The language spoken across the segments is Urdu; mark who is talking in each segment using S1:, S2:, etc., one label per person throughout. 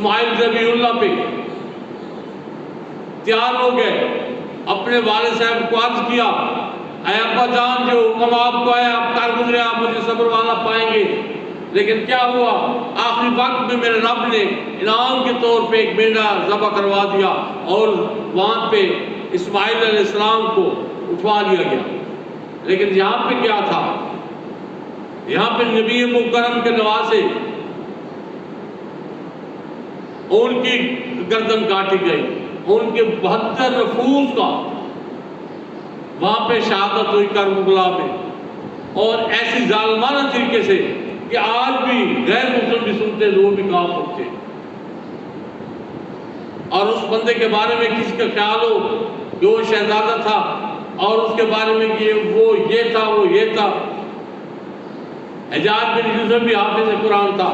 S1: اسماعیل ذبیح اللہ پہ تیار ہو گئے، اپنے والد صاحب کو عرض کیا اے ابا جان جو حکم آپ کو ہے آپ کر گزرے، آپ مجھے صبر والا پائیں گے۔ لیکن کیا ہوا، آخری وقت میں میرے رب نے انعام کے طور پہ ایک مینڈا ذبح کروا دیا اور وہاں پہ اسماعیل علیہ السلام کو اٹھوا لیا گیا۔ لیکن یہاں پہ کیا تھا، یہاں پہ نبی مکرم کے نواسے ان کی گردن کاٹی گئی، ان کے 72 نفوس کا وہاں پہ شہادت ہوئی کربلا میں، اور ایسی ظالمانہ طریقے سے کہ آج بھی غیر مسلم بھی سنتے ہیں، وہ بھی کام ہوتے ہیں۔ اور اس بندے کے بارے میں کسی کا خیال ہو کہ وہ شہزادہ تھا اور اس کے بارے میں کہ وہ یہ تھا وہ یہ تھا، حجاج بن یوسف بھی حافظ قرآن تھا،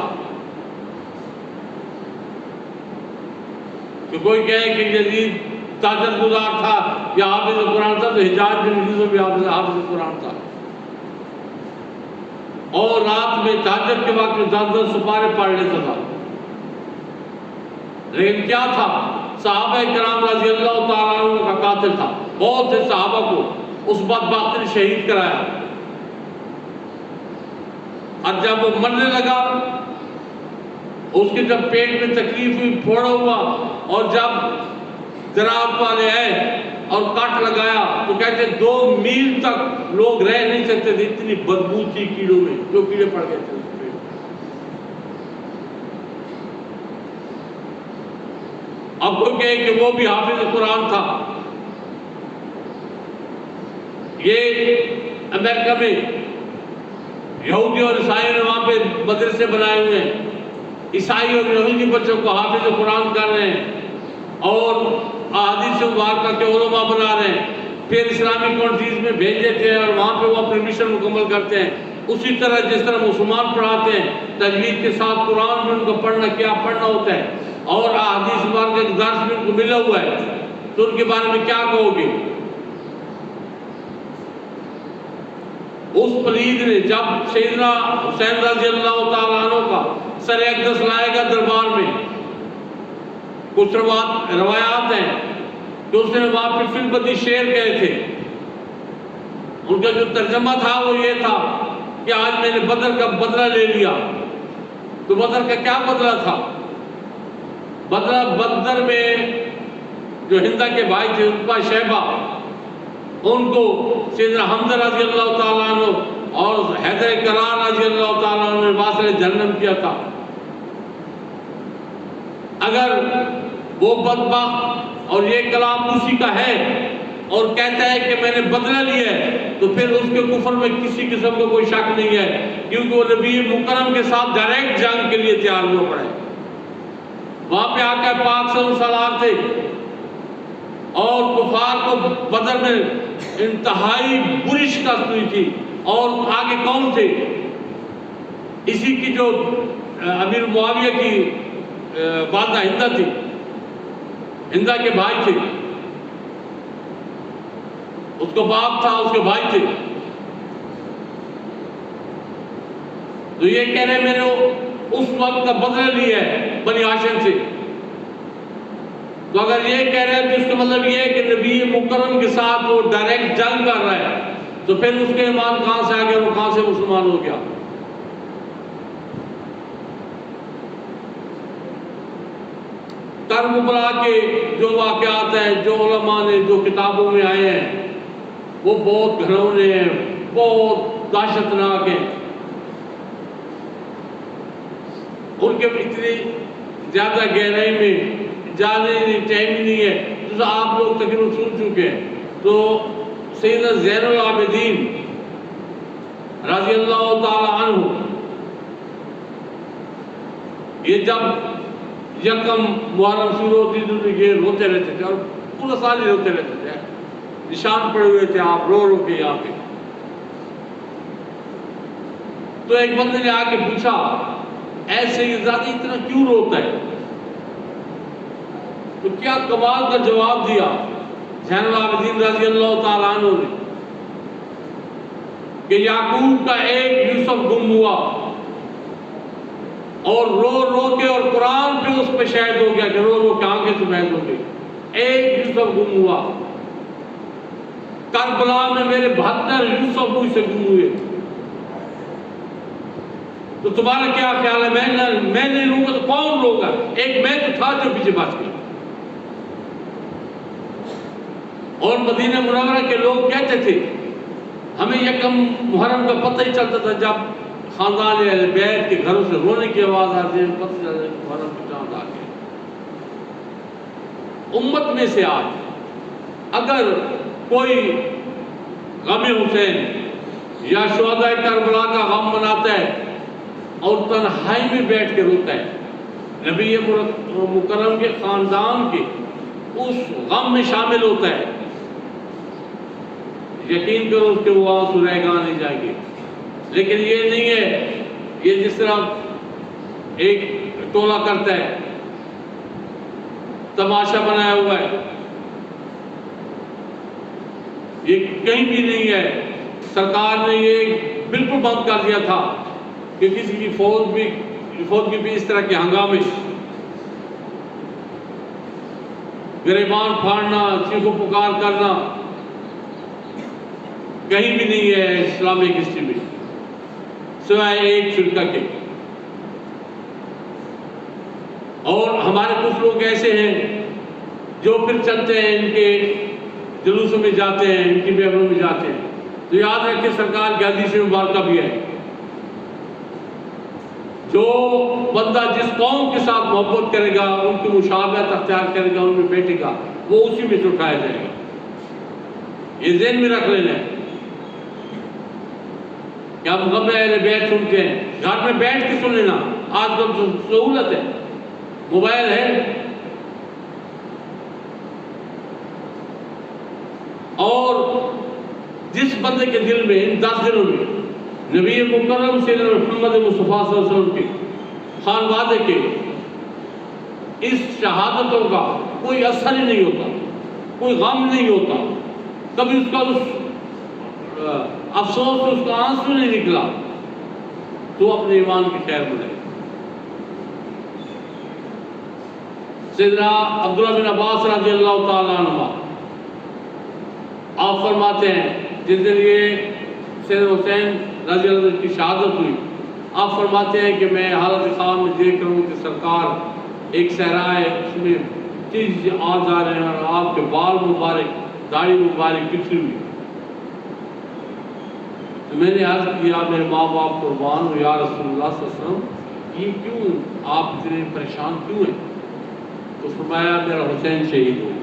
S1: کہ کوئی کہے کہ یزید تاجر گزار تھا یا حافظ قرآن تھا، تو حجاج بن یوسف بھی حافظ قرآن تھا، اور رات میں تہجد کے وقت میں 10 سپارے پڑھ لیتا تھا۔ لیکن کیا تھا، صحابہ کرام رضی اللہ تعالیٰ عنہ کا قاتل تھا، بہت سے صحابہ کو اس بدبخت نے شہید کرایا۔ اور جب وہ مرنے لگا، اس کے جب پیٹ میں تکلیف ہوئی، پھوڑا ہوا، اور جب جناب والے آئے اور کٹ لگایا تو کہتے 2 میل تک لوگ رہ نہیں سکتے تھے، اتنی بدبو تھی کیڑوں میں، جو کیڑے پڑ گئے تھے اس پہ۔ اب کوئی کہے کہ وہ بھی حافظ قرآن تھا۔ یہ امریکہ میں یہودی اور عیسائی نے وہاں پہ مدرسے بنائے ہوئے ہیں، عیسائی اور یہودی بچوں کو حافظ قرآن کر رہے ہیں اور احادیث مبارکہ کے علماء بنا رہے ہیں، پھر اسلامی کنٹریز میں بھیج دیتے ہیں اور وہاں پہ وہ اپنے مشن مکمل کرتے ہیں۔ اسی طرح جس طرح مسلمان پڑھاتے ہیں، تجوید کے ساتھ قرآن میں ان کو پڑھنا کیا پڑھنا ہوتا ہے، اور احادیث مبارکہ کے درس میں ان کو ملا ہوا ہے، تو ان کے بارے میں کیا کہو گے؟ اس پلید نے جب سیدنا حسین رضی اللہ تعالیٰ عنہ کا سر اقدس لائے گا دربار میں، کچھ روایات ہیں کہ اس نے وہاں پہ فلبتی شعر کہے تھے، ان کا جو ترجمہ تھا وہ یہ تھا کہ آج میں نے بدر کا بدلہ لے لیا۔ تو بدر کا کیا بدلہ تھا؟ بدر میں جو ہندا کے بھائی تھے عتبہ شیبہ، ان کو سیدنا حمزہ رضی اللہ تعالیٰ عنہ اور حیدر کرار رضی اللہ تعالیٰ عنہ نے واصل جہنم کیا تھا۔ اگر وہ بدبخت اور یہ کلام اسی کا ہے اور کہتا ہے کہ میں نے بدلہ لیا ہے، تو پھر اس کے کفر میں کسی قسم کا کوئی شک نہیں ہے، کیونکہ وہ نبی مکرم کے ساتھ ڈائریکٹ جنگ کے لیے تیار ہوا پڑا ہے۔ وہاں پہ آقا پاک صلی اللہ علیہ وسلم تھے اور کفار کو بدر میں انتہائی بری شکست ہوئی تھی، اور آگے کون تھے؟ اسی کی جو امیر معاویہ کی والدہ ہندا تھی، ہندا کے بھائی تھے، اس کو باپ تھا، اس کے بھائی تھے۔ تو یہ کہہ رہے میں نے اس وقت کا بدلہ لیا ہے بنی ہاشم سے۔ تو اگر یہ کہہ رہے ہیں تو اس کا مطلب یہ ہے کہ نبی مکرم کے ساتھ وہ ڈائریکٹ جنگ کر رہا ہے، تو پھر اس کے ایمان کہاں سے آ گیا، وہ کہاں سے مسلمان ہو گیا؟ کربلا کے جو واقعات ہیں، جو علماء نے جو کتابوں میں آئے ہیں، وہ بہت گھنونے ہیں، بہت دہشتناک ہیں، ان کے اتنی زیادہ گہرائی میں جانے ٹائم ہی نہیں ہے، جیسے آپ لوگ تقریباً سن چکے ہیں۔ تو سیدنا زین العابدین رضی اللہ تعالی عنہ، یہ جب یکم محرم شروع ہوتی تو یہ روتے رہتے تھے، اور پورا سال ہی روتے رہتے تھے، نشان پڑے ہوئے تھے، آپ رو رو کے یہاں پہ۔ تو ایک بندے نے آ کے پوچھا ایسے یہ زیادہ اتنا کیوں روتا ہے؟ تو کیا کمال کا جواب دیا زین العابدین رضی اللہ تعالیٰ عنہ نے کہ یعقوب کا ایک یوسف گم ہوا، اور رو رو کے اور قرآن پہ اس پہ شہید ہو گیا کہ رو رو کے آنکھیں سفید ہو گئی. ایک یوسف گم ہوا. کربلا میں میرے 72 یوسف مجھ سے گم ہوئے. تو تمہارا کیا خیال ہے؟ میں نہیں روں گا تو کون روگا؟ ایک میں تو تھا جو پیچھے بچ گیا. اور مدینہ منورہ کے لوگ کہتے تھے ہمیں یکم محرم کا پتہ ہی چلتا تھا جب خاندان اہل بیت کے گھروں سے رونے کی آواز آتی ہے، پتہ چلتا ہے کہ محرم کا چاند آ گیا. امت میں سے آج اگر کوئی غم حسین یا شہداء کربلا کا غم مناتا ہے اور تنہائی میں بیٹھ کے روتا ہے، نبی مکرم کے خاندان کے اس غم میں شامل ہوتا ہے، یقین کرو اس کے وہ آنسو رہ گا نہیں جائیں گے. لیکن یہ نہیں ہے یہ جس طرح ایک ٹولہ کرتا ہے، تماشا بنایا ہوا ہے، یہ کہیں بھی نہیں ہے. سرکار نے یہ بالکل بند کر دیا تھا کہ کسی کی فوج بھی اس طرح کے ہنگامے، گریبان پھاڑنا، چیخو پکار کرنا کہیں بھی نہیں ہے اسلامک ہسٹری میں سوائے ایک فرقہ کے. اور ہمارے کچھ لوگ ایسے ہیں جو پھر چلتے ہیں، ان کے جلوسوں میں جاتے ہیں، ان کی محفلوں میں جاتے ہیں. تو یاد رکھیں سرکار کی حدیث مبارکہ بھی ہے، جو بندہ جس قوم کے ساتھ محبت کرے گا، ان کی مشابہت اختیار کرے گا، ان میں بیٹھے گا، وہ اسی میں سے اٹھایا جائے گا. یہ ذہن میں رکھ لینا ہے کہ ہم غم اہل بیت سنتے ہیں، گھر میں بیٹھ کے سن لینا. آج کل سہولت ہے، موبائل ہے. اور جس بندے کے دل میں ان 10 دنوں میں نبی مکرم سیدنا محمد مصطفیٰ صلی اللہ علیہ وسلم کے خانوادے کے اس شہادتوں کا کوئی اثر ہی نہیں ہوتا، کوئی غم نہیں ہوتا، کبھی اس کا افسوس اس کا آنسو نہیں نکلا، تو اپنے ایمان کی خیر بنائے. سیدنا عبداللہ بن عباس رضی اللہ تعالیٰ عنہ آپ فرماتے ہیں جس دن یہ سیدنا حسین رضی اللہ عنہ کی شہادت ہوئی، آپ فرماتے ہیں کہ میں حالت خواب میں دیکھ رہا ہوں کہ سرکار ایک صحرا ہے، اس میں تیز آ جا رہے ہیں اور آپ کے بال مبارک، داڑھی مبارک بکھری ہوئی. تو میں نے عرض کیا میرے ماں باپ قربان ہو یا رسول اللہ صلی اللہ علیہ وسلم، یہ کیوں آپ اتنے پریشان کیوں ہیں؟ تو فرمایا میرا حسین شہید ہو گیا.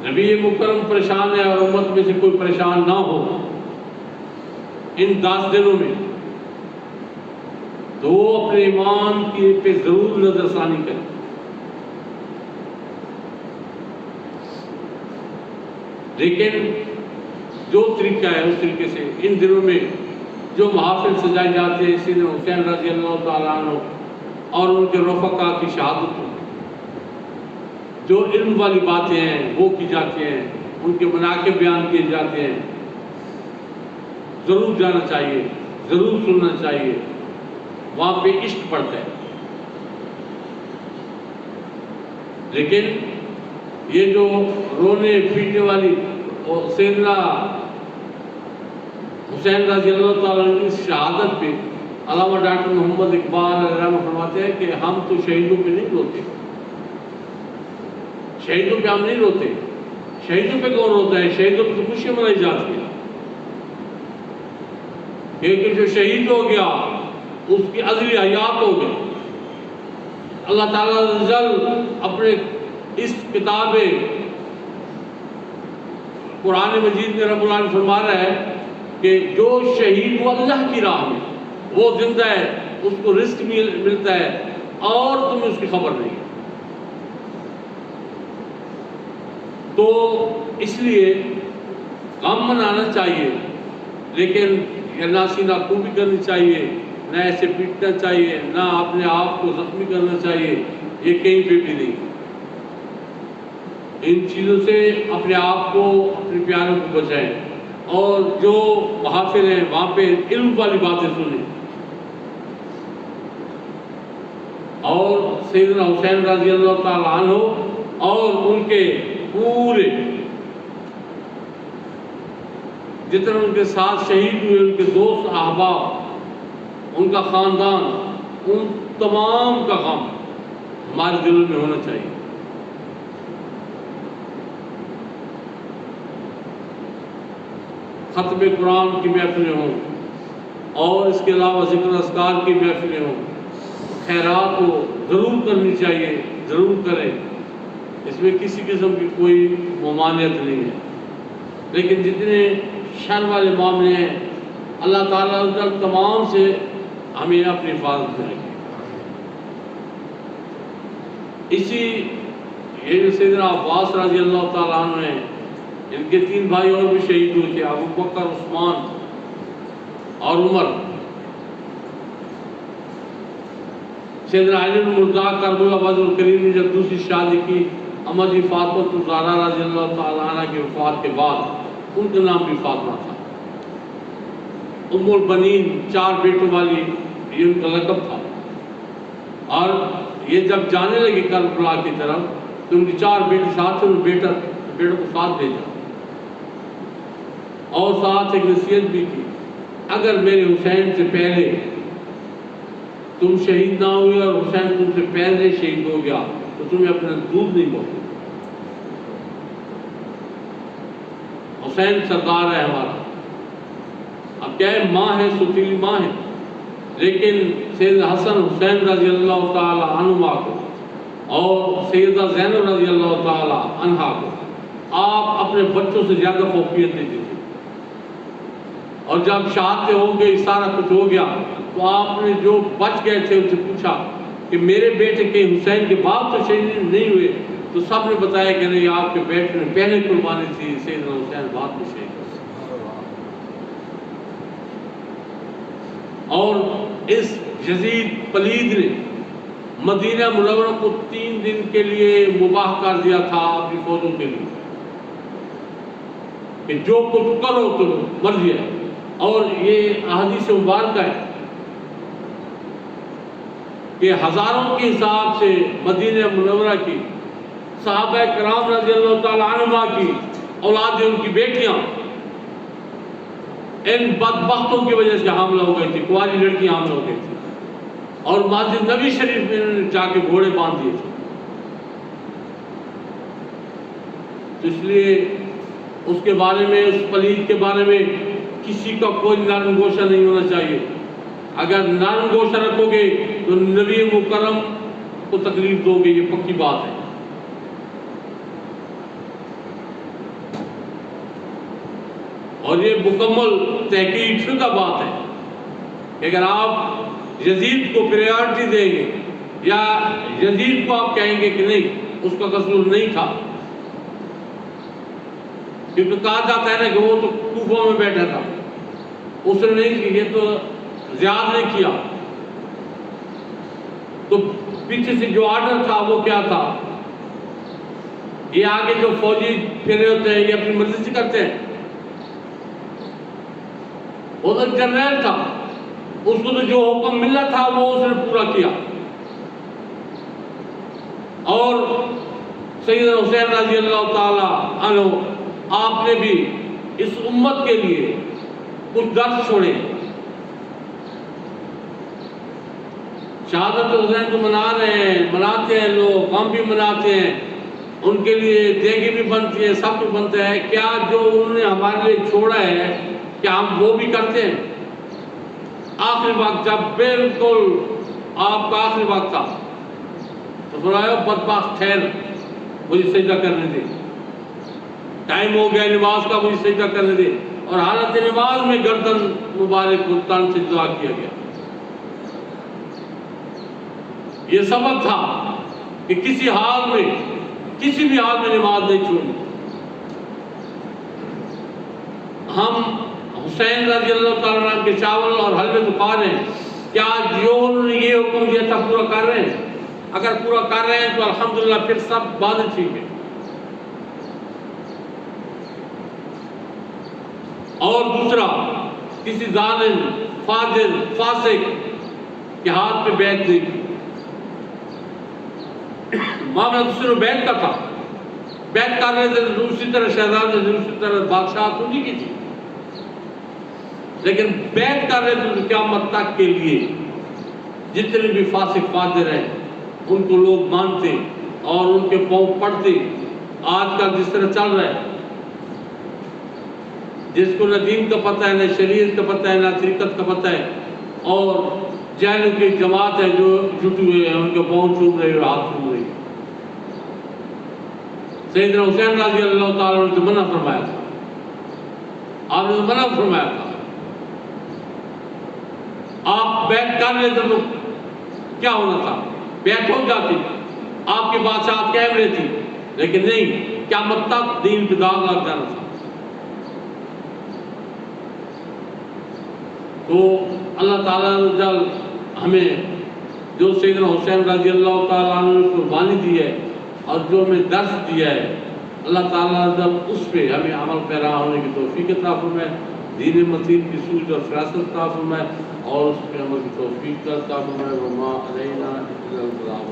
S1: نبی مکرم پریشان ہے اور امت میں سے کوئی پریشان نہ ہو ان 10 دنوں میں، تو وہ اپنے ایمان کی پہ ضرور نظر ثانی کرے. لیکن جو طریقہ ہے اس طریقے سے ان دنوں میں جو محافل سجائے جاتے ہیں، سیدنا حسین رضی اللہ تعالیٰ عنہ اور ان کے رفقا کی شہادت، جو علم والی باتیں ہیں وہ کی جاتی ہیں، ان کے مناقب بیان کیے جاتے ہیں، ضرور جانا چاہیے، ضرور سننا چاہیے. وہاں پہ عشق پڑتا ہے. لیکن یہ جو رونے پیٹنے والی سیدنا حسین رضی اللہ تعالیٰ عنہ کی شہادت پہ علامہ ڈاکٹر محمد اقبال علیہ رحمہ فرماتے ہیں کہ ہم تو شہیدوں پہ نہیں روتے، شہیدوں پہ ہم نہیں روتے. شہیدوں پہ کون روتا ہے؟ شہیدوں پہ تو خوشیاں منائی جاتی ہیں. کیونکہ جو شہید ہو گیا اس کی ازلی حیات ہو گئی. اللہ تعالیٰ جل اپنے اس کتاب قرآن مجید میں رب العالمین فرما رہا ہے کہ جو شہید ہوا اللہ کی راہ میں وہ زندہ ہے، اس کو رزق ملتا ہے اور تمہیں اس کی خبر نہیں. تو اس لیے غم منانا چاہیے، لیکن نہ سینہ کوبی کرنی چاہیے، نہ ایسے پیٹنا چاہیے، نہ اپنے آپ کو زخمی کرنا چاہیے. یہ کہیں پہ بھی نہیں. ان چیزوں سے اپنے آپ کو، اپنے پیاروں کو بچائیں. اور جو محافل ہیں وہاں پہ علم والی باتیں سنیں، اور سیدنا حسین رضی اللہ تعالیٰ عنہ اور ان کے پورے جتنے ان کے ساتھ شہید ہوئے، ان کے دوست احباب، ان کا خاندان، ان تمام کا غم ہمارے دلوں میں ہونا چاہیے۔ ختم قرآن کی محفلیں ہوں اور اس کے علاوہ ذکر اذکار کی محفلیں ہوں، خیرات کو ضرور کرنی چاہیے، ضرور کریں، اس میں کسی قسم کی کوئی ممانعت نہیں ہے۔ لیکن جتنے شر والے معاملے ہیں اللہ تعالیٰ ان تمام سے ہمیں اپنی حفاظت میں رکھے۔ یہ سیدنا عباس رضی اللہ تعالیٰ عنہ ہیں، ان کے 3 بھائی اور بھی شہید ہوئے تھے، ابو بکر، عثمان اور عمر۔ سیدنا علی المرتضیٰ کربلا بدر الکریم نے جب دوسری شادی کی اما جی فاطمہ الزہرا رضی اللہ تعالیٰ عنہ کی وفات کے بعد، ان کا نام بھی فاطمہ تھا۔ ام البنین، 4 بیٹوں والی، یہ ان کا لقب تھا۔ اور یہ جب جانے لگے کربلا کی طرف تو ان کی 4 بیٹے ساتھ تھے، بیٹوں کو ساتھ بھیجا اور ساتھ ایک نصیحت بھی کی، اگر میرے حسین سے پہلے تم شہید نہ ہوئے اور حسین تم سے پہلے شہید ہو گیا تو تمہیں اپنا دودھ نہیں بولے۔ حسین سردار ہے ہمارا، اب کیا ہے، ماں ہے، ستیلی ماں ہے، لیکن سید حسن حسین رضی اللہ تعالی عنہما کو اور سیدہ زینب رضی اللہ تعالی عنہا کو آپ اپنے بچوں سے زیادہ فوقیت دیتے تھے۔ اور جب شہادتیں ہو گئی، سارا کچھ ہو گیا، تو آپ نے جو بچ گئے تھے ان سے پوچھا کہ میرے بیٹے کے حسین کے باپ تو شہید نہیں ہوئے، تو سب نے بتایا کہ نہیں، آپ کے بیٹے نے پہلے قربانی تھی، سیدنا حسین بعد میں شہید ہوئے۔ اور اس یزید پلید نے مدینہ منورہ کو 3 دن کے لیے مباح کر دیا تھا اپنی فوجوں کے لیے کہ جو کچھ کرو تو مرضی ہے۔ اور یہ احادیث مبارکہ ہے کہ ہزاروں کے حساب سے مدینہ منورہ کی صحابہ کرام رضی اللہ تعالی عنہما کی اولادیں، ان کی بیٹیاں ان بدبختوں کی وجہ سے حاملہ ہو گئی تھی، کنواری لڑکیاں حاملہ ہو گئی تھی، اور مسجد نبی شریف میں انہوں نے جا کے گھوڑے باندھ دیے تھے۔ تو اس لیے اس کے بارے میں، اس پلید کے بارے میں کسی کا کوئی نرم گوشہ نہیں ہونا چاہیے۔ اگر نرم گوشہ رکھو گے تو نبی مکرم کو تکلیف دو گے، یہ پکی بات ہے۔ اور یہ مکمل تحقیق شدہ بات ہے کہ اگر آپ یزید کو پریارٹی دیں گے یا یزید کو آپ کہیں گے کہ نہیں اس کا قصور نہیں تھا، کیونکہ کہا جاتا ہے نا کہ وہ تو کوفہ میں بیٹھا تھا، اس نے نہیں، یہ تو زیاد نہیں کیا، تو پیچھے سے جو آرڈر تھا وہ کیا تھا؟ یہ آگے جو فوجی پھرے ہوتے ہیں یہ اپنی مرضی سے کرتے ہیں، وہ تو جنرل تھا، اس کو تو جو حکم ملا تھا وہ اس نے پورا کیا۔ اور سیدنا حسین رضی اللہ تعالی عنہ، آپ نے بھی اس امت کے لیے کچھ درس چھوڑے۔ شہادت حسین تو منا رہے ہیں، مناتے ہیں لوگ، ہم بھی مناتے ہیں، ان کے لیے دیگیں بھی بنتی ہیں، سب کچھ بنتا ہے، کیا جو انہوں نے ہمارے لیے چھوڑا ہے کیا ہم وہ بھی کرتے ہیں؟ آخری وقت جب بالکل آپ کا آخری وقت تھا تو فرمایا بدبخت ٹھہر، مجھے سجدہ کرنے دے، ٹائم ہو گیا نماز کا، مجھے سجدہ کرنے دے، اور حالت نماز میں گردن مبارک کو تن سے جدا کیا گیا۔ یہ سبب تھا کہ کسی حال میں، کسی بھی حال میں نماز نہیں چھوڑنی۔ ہم حسین رضی اللہ تعالیٰ عنہ کے چاول اور حلوے تو کھا رہے ہیں، کیا جو انہوں نے یہ حکم دیا تھا پورا کر رہے ہیں؟ اگر پورا کر رہے ہیں تو الحمدللہ پھر سب باتیں ٹھیک ہیں۔ اور دوسرا، کسی ظالم، فاجر، فاسق کے ہاتھ پہ بیعت نہیں کی، معاملہ دوسرے بیت کا تھا، بیت کر رہے تھے تو اسی طرح شہزادے سے اسی طرح بادشاہ تو نہیں کی تھی، لیکن بیت کر رہے تھے تو قیامت تک کے لیے جتنے بھی فاسق فاجر ہیں ان کو لوگ مانتے اور ان کے پاؤں پڑتے۔ آج کل جس طرح چل رہا ہے، جس کو نہ دین کا پتہ ہے، نہ شریعت کا پتہ ہے، نہ طریقت کا پتہ ہے، اور جہلوں کی جماعت ہے جو جٹے ہوئے ہیں، ان کے پاؤں چوم رہے اور ہاتھ چوم رہے۔ سیدنا حسین رضی اللہ تعالیٰ نے تو منع فرمایا تھا، آپ نے تو منع فرمایا تھا۔ آپ بیعت کر لیتے تو کیا ہونا تھا؟ بیعت ہو جاتی، آپ کی بادشاہت قائم رہتی، لیکن نہیں، قیامت تک دین پہ داغ لگ جانا تھا۔ تو اللہ تعالیٰ نے جل ہمیں جو سیدنا حسین رضی اللہ تعالیٰ عنہ نے قربانی دی ہے اور جو ہمیں درس دیا ہے، اللہ تعالیٰ نے جل اس پہ ہمیں عمل پیرا ہونے کی توفیق عطا فرمائے، دین متین کی سوچ اور فراست عطا فرمائے اور اس پہ عمل کی توفیق عطا فرمائے۔ وما علینا الا البلاغ۔